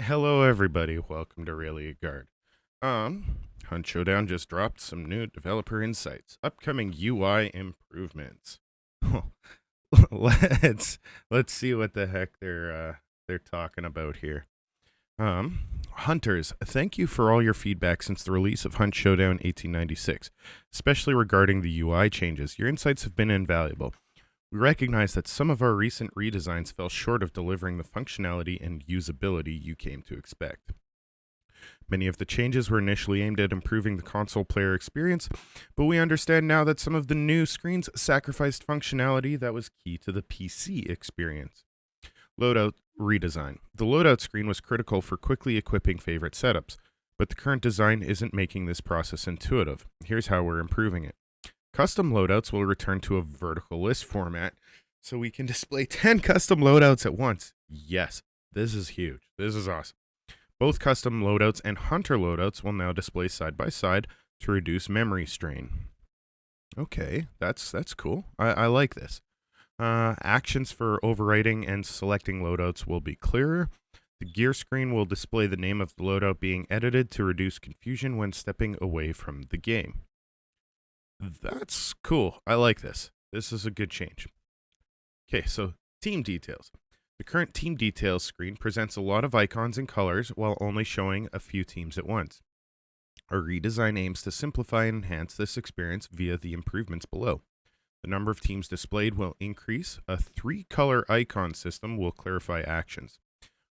Hello, everybody. Welcome to Really a Guard. Hunt Showdown just dropped some new developer insights, upcoming UI improvements. let's let's see what the heck they're talking about here. Hunters, thank you for all your feedback since the release of Hunt Showdown 1896, especially regarding the UI changes. Your insights have been invaluable. We recognize that some of our recent redesigns fell short of delivering the functionality and usability you came to expect. Many of the changes were initially aimed at improving the console player experience, but we understand now that some of the new screens sacrificed functionality that was key to the PC experience. Loadout redesign. The loadout screen was critical for quickly equipping favorite setups, but the current design isn't making this process intuitive. Here's how we're improving it. Custom loadouts will return to a vertical list format so we can display 10 custom loadouts at once. Yes, this is huge. This is awesome. Both custom loadouts and hunter loadouts will now display side by side to reduce memory strain. Okay, that's cool. I like this. Actions for overwriting and selecting loadouts will be clearer. The gear screen will display the name of the loadout being edited to reduce confusion when stepping away from the game. That's cool. I like this. This is a good change. Okay, so team details. The current team details screen presents a lot of icons and colors while only showing a few teams at once. Our redesign aims to simplify and enhance this experience via the improvements below. The number of teams displayed will increase. A 3-color icon system will clarify actions.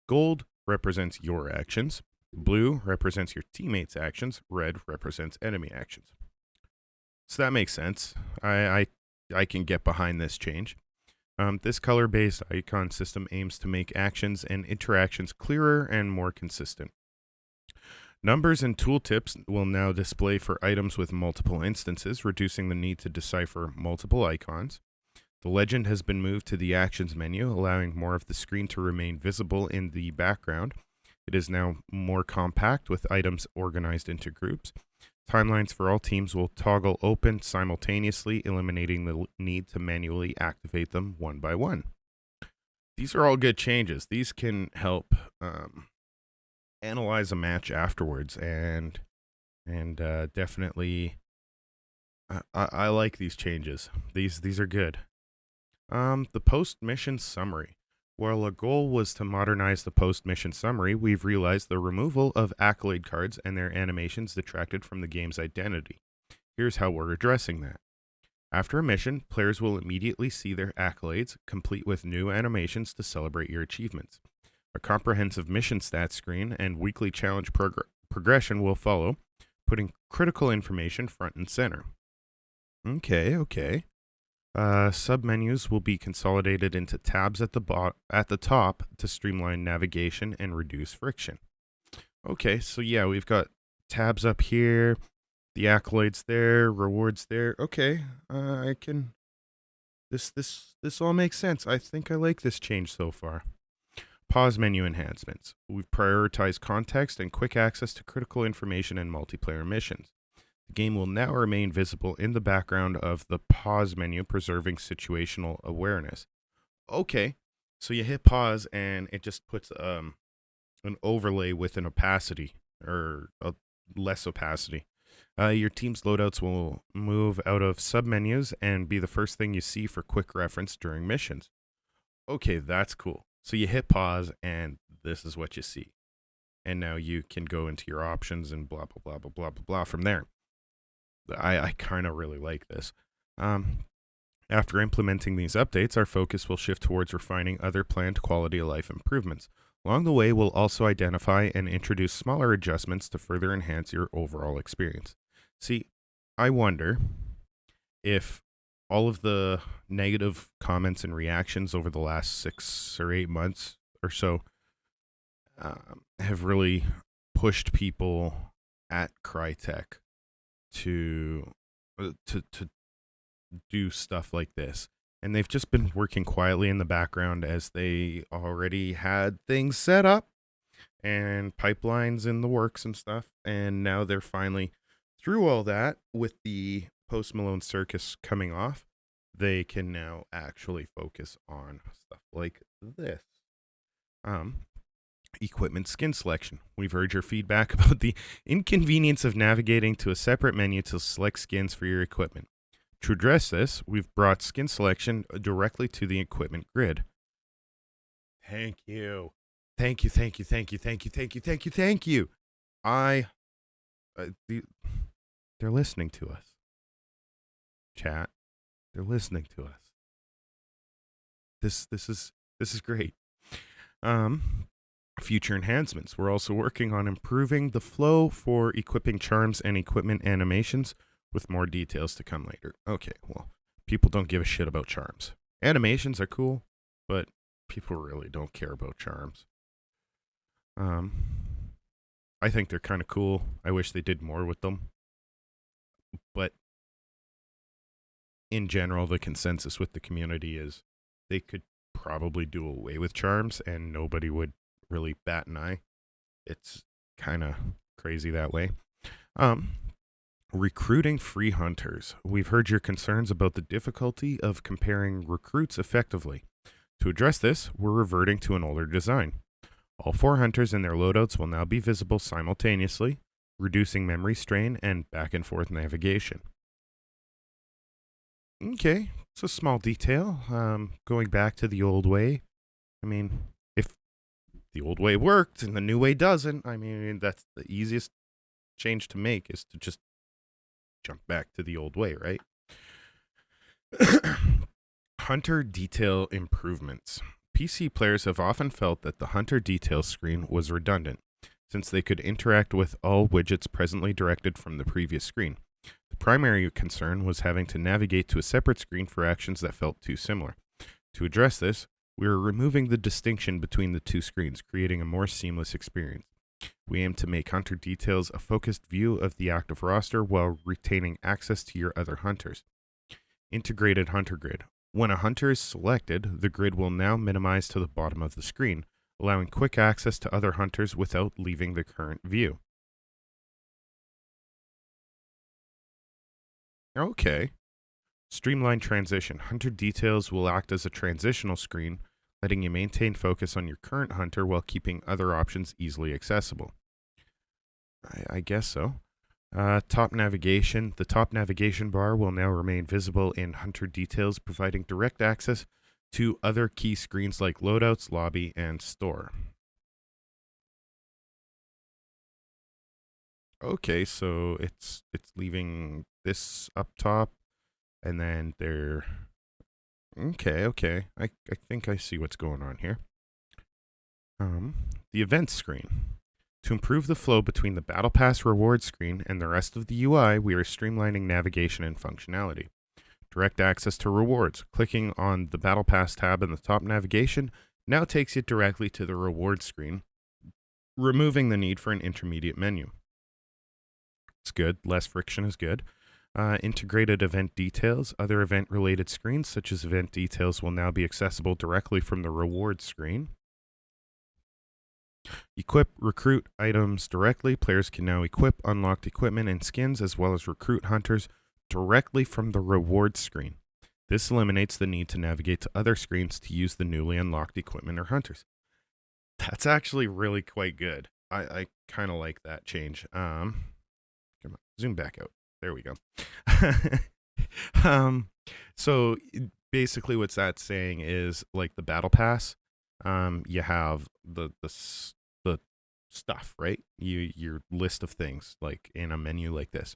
Gold represents your actions. Blue represents your teammates' actions. Red represents enemy actions. So that makes sense. I can get behind this change. This color-based icon system aims to make actions and interactions clearer and more consistent. Numbers and tooltips will now display for items with multiple instances, reducing the need to decipher multiple icons. The legend has been moved to the Actions menu, allowing more of the screen to remain visible in the background. It is now more compact with items organized into groups. Timelines for all teams will toggle open simultaneously, eliminating the need to manually activate them one by one. These are all good changes. These can help analyze a match afterwards, and definitely, I like these changes. These are good. The post mission summary. While a goal was to modernize the post-mission summary, we've realized the removal of accolade cards and their animations detracted from the game's identity. Here's how we're addressing that. After a mission, players will immediately see their accolades, complete with new animations to celebrate your achievements. A comprehensive mission stats screen and weekly challenge progression will follow, putting critical information front and center. Okay. Submenus will be consolidated into tabs at the top to streamline navigation and reduce friction. Okay, so yeah, we've got tabs up here, the accolades there, rewards there. Okay, I can. This all makes sense. I think I like this change so far. Pause menu enhancements. We've prioritized context and quick access to critical information in multiplayer missions. The game will now remain visible in the background of the pause menu, preserving situational awareness. Okay, so you hit pause and it just puts an overlay with an opacity or a less opacity. Your team's loadouts will move out of submenus and be the first thing you see for quick reference during missions. Okay, that's cool. So you hit pause and this is what you see. And now you can go into your options and blah, blah, blah, blah, blah, blah, blah from there. I kind of really like this. After implementing these updates, our focus will shift towards refining other planned quality of life improvements. Along the way, we'll also identify and introduce smaller adjustments to further enhance your overall experience. See, I wonder if all of the negative comments and reactions over the last 6 or 8 months or so have really pushed people at Crytek to do stuff like this. And they've just been working quietly in the background as they already had things set up and pipelines in the works and stuff. And now they're finally through all that with the Post Malone circus coming off. They can now actually focus on stuff like this. Equipment skin selection. We've heard your feedback about the inconvenience of navigating to a separate menu to select skins for your equipment. To address this, we've brought skin selection directly to the equipment grid. Thank you. Thank you, thank you, thank you, thank you, thank you, thank you, thank you. They're listening to us. Chat. They're listening to us. This is great. Future enhancements. We're also working on improving the flow for equipping charms and equipment animations, with more details to come later. Okay, well, people don't give a shit about charms. Animations are cool, but people really don't care about charms. I think they're kind of cool. I wish they did more with them. But in general, the consensus with the community is they could probably do away with charms and nobody would really bat an eye. It's kind of crazy that way. Recruiting free hunters. We've heard your concerns about the difficulty of comparing recruits effectively. To address this, we're reverting to an older design. All 4 hunters and their loadouts will now be visible simultaneously, reducing memory strain and back and forth navigation. Okay, it's a small detail. Going back to the old way. I mean, if the old way worked and the new way doesn't, I mean, that's the easiest change to make, is to just jump back to the old way, right? Hunter detail improvements. PC players have often felt that the Hunter details screen was redundant, since they could interact with all widgets presently directed from the previous screen. The primary concern was having to navigate to a separate screen for actions that felt too similar. To address this, we are removing the distinction between the two screens, creating a more seamless experience. We aim to make Hunter details a focused view of the active roster while retaining access to your other hunters. Integrated Hunter Grid. When a hunter is selected, the grid will now minimize to the bottom of the screen, allowing quick access to other hunters without leaving the current view. Okay. Streamline transition. Hunter details will act as a transitional screen, letting you maintain focus on your current hunter while keeping other options easily accessible. I guess so. Top navigation. The top navigation bar will now remain visible in Hunter details, providing direct access to other key screens like loadouts, lobby, and store. Okay, so it's leaving this up top, and then they're... Okay. I think I see what's going on here. The events screen. To improve the flow between the Battle Pass reward screen and the rest of the UI, we are streamlining navigation and functionality. Direct access to rewards. Clicking on the Battle Pass tab in the top navigation now takes you directly to the reward screen, removing the need for an intermediate menu. It's good. Less friction is good. Integrated event details. Other event-related screens, such as event details, will now be accessible directly from the reward screen. Equip recruit items directly. Players can now equip unlocked equipment and skins, as well as recruit hunters directly from the reward screen. This eliminates the need to navigate to other screens to use the newly unlocked equipment or hunters. That's actually really quite good. I kind of like that change. Come on, zoom back out. There we go. So basically what's that saying is, like, the battle pass, you have the stuff, right? Your list of things, like in a menu like this.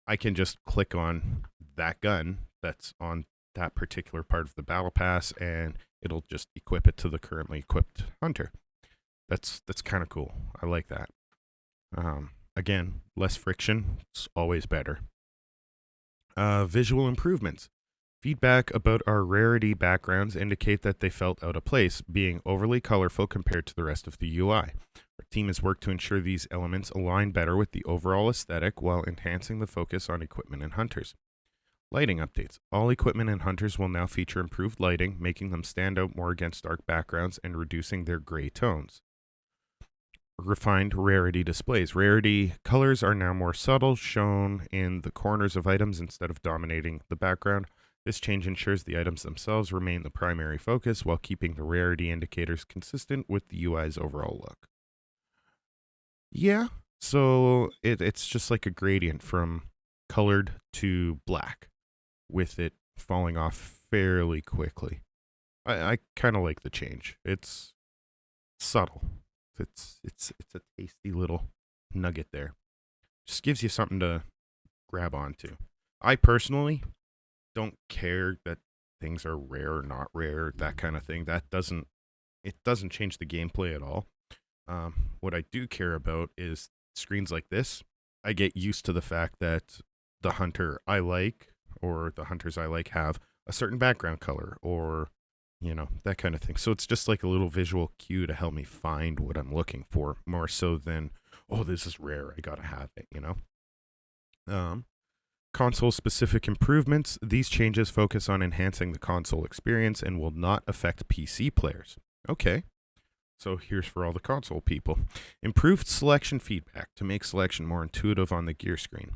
I can just click on that gun that's on that particular part of the battle pass, and it'll just equip it to the currently equipped hunter. That's kind of cool. I like that. Again, less friction. It's always better. Visual improvements. Feedback about our rarity backgrounds indicate that they felt out of place, being overly colorful compared to the rest of the UI. Our team has worked to ensure these elements align better with the overall aesthetic while enhancing the focus on equipment and hunters. Lighting updates. All equipment and hunters will now feature improved lighting, making them stand out more against dark backgrounds and reducing their gray tones. Refined rarity displays. Rarity colors are now more subtle, shown in the corners of items instead of dominating the background. This change ensures the items themselves remain the primary focus while keeping the rarity indicators consistent with the UI's overall look. Yeah, so it's just like a gradient from colored to black, with it falling off fairly quickly. I kind of like the change. It's subtle. It's a tasty little nugget there. Just gives you something to grab onto. I personally don't care that things are rare or not rare, that kind of thing. It doesn't change the gameplay at all. What I do care about is screens like this. I get used to the fact that the hunter I like or the hunters I like have a certain background color or that kind of thing. So it's just like a little visual cue to help me find what I'm looking for more so than, oh, this is rare, I gotta have it. Console specific improvements. These changes focus on enhancing the console experience and will not affect PC players. Okay. So here's for all the console people. Improved selection feedback to make selection more intuitive on the gear screen.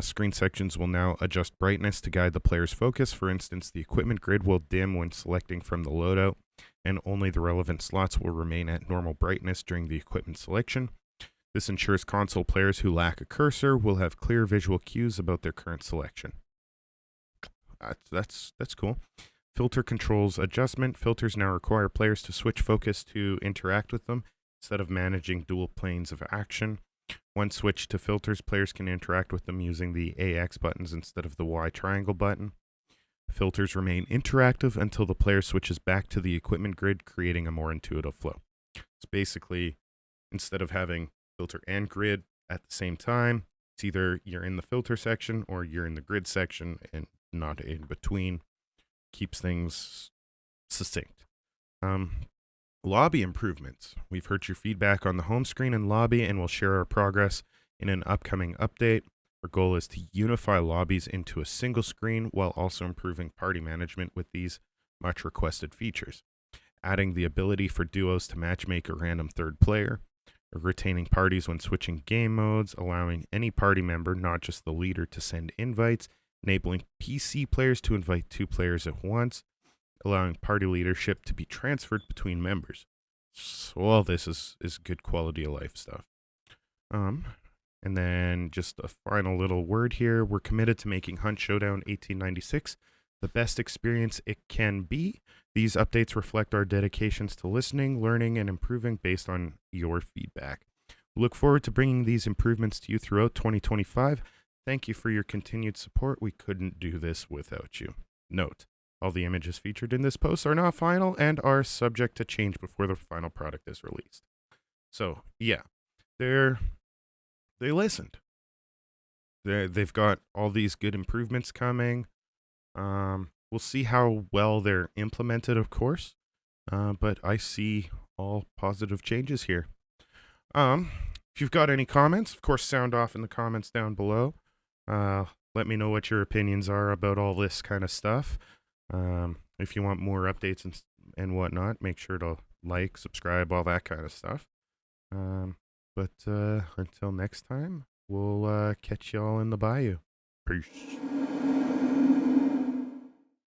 Screen sections will now adjust brightness to guide the player's focus. For instance, the equipment grid will dim when selecting from the loadout, and only the relevant slots will remain at normal brightness during the equipment selection. This ensures console players who lack a cursor will have clear visual cues about their current selection. That's cool. Filter controls adjustment. Filters now require players to switch focus to interact with them instead of managing dual planes of action. Once switched to filters, players can interact with them using the AX buttons instead of the Y triangle button. Filters remain interactive until the player switches back to the equipment grid, creating a more intuitive flow. So basically, instead of having filter and grid at the same time, it's either you're in the filter section or you're in the grid section and not in between. Keeps things succinct. Lobby improvements. We've heard your feedback on the home screen and lobby, and we'll share our progress in an upcoming update. Our goal is to unify lobbies into a single screen while also improving party management with these much requested features. Adding the ability for duos to matchmake a random third player, retaining parties when switching game modes, allowing any party member, not just the leader, to send invites, enabling PC players to invite 2 players at once, allowing party leadership to be transferred between members. So all this is good quality of life stuff. And then just a final little word here. We're committed to making Hunt Showdown 1896 the best experience it can be. These updates reflect our dedications to listening, learning, and improving based on your feedback. We look forward to bringing these improvements to you throughout 2025. Thank you for your continued support. We couldn't do this without you. Note, all the images featured in this post are not final and are subject to change before the final product is released. So, yeah, they listened. They've got all these good improvements coming. We'll see how well they're implemented, of course. But I see all positive changes here. If you've got any comments, of course, sound off in the comments down below. Let me know what your opinions are about all this kind of stuff. If you want more updates and whatnot, make sure to like, subscribe, all that kind of stuff. But until next time, we'll catch y'all in the bayou. Peace.